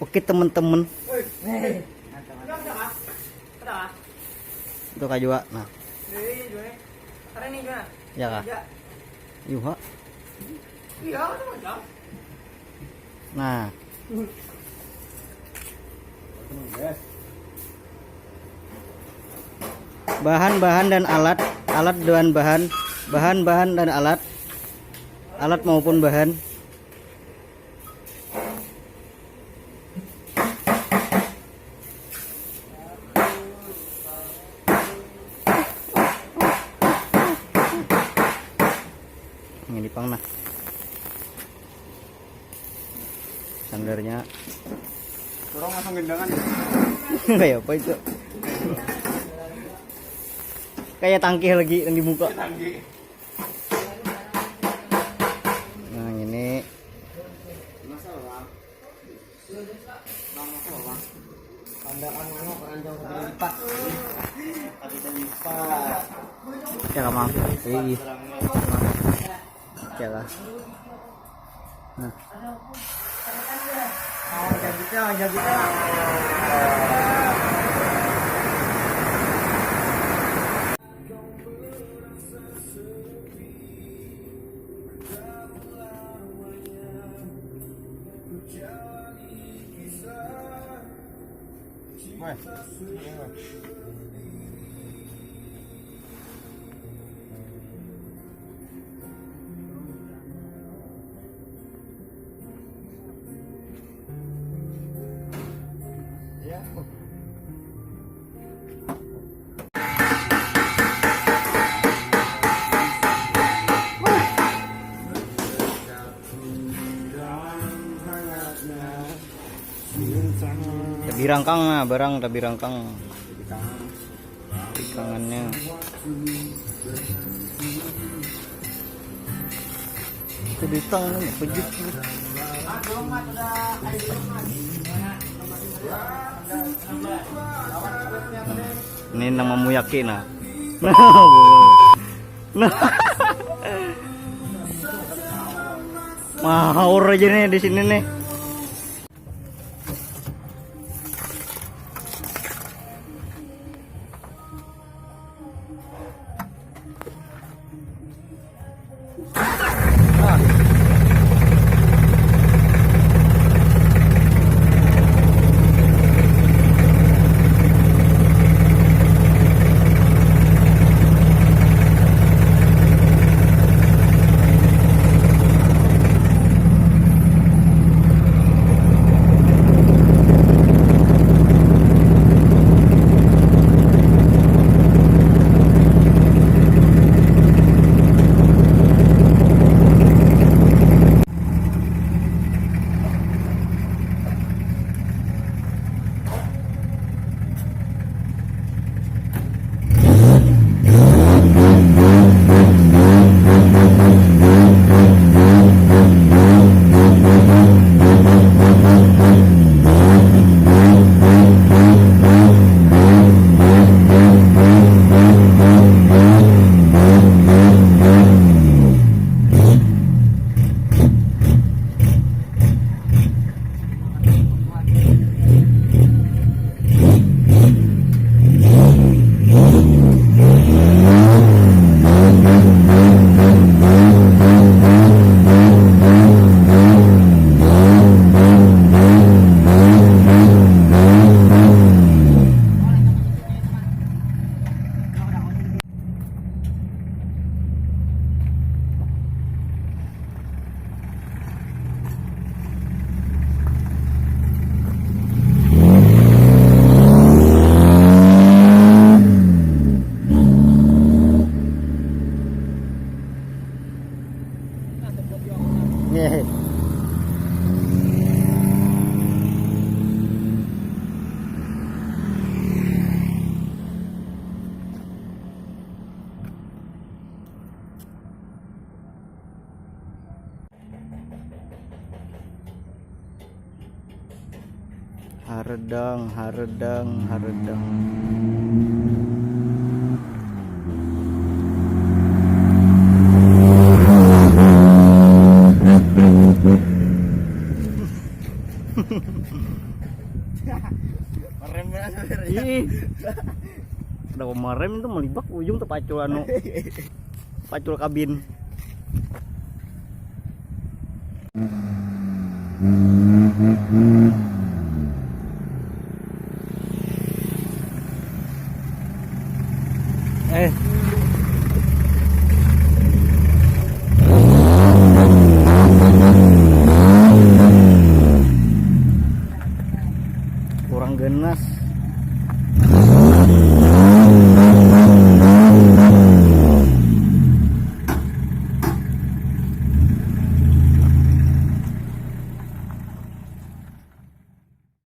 Oke teman-teman, itu kajua. Nah, ya kah? Yuha. Nah, bahan-bahan dan alat dan bahan-bahan dan alat maupun bahan. Ini dipang nah sandarnya dorong langsung gendangan. kayak apa itu, kayak tangki lagi yang di muka. Nah ini Pandangan mana keranjang lipat. ya mah ya lah. Nah Jadi. tapi rangkang nah barang tapi rangkang ikangannya. Itu ditang nih pejuk. Ini nama Muyaki nah. Mahaur aja nih di sini nih. Haredang. Udah kemarin itu melibak ujung tuh pacul anu. Pacul kabin. Kurang genas.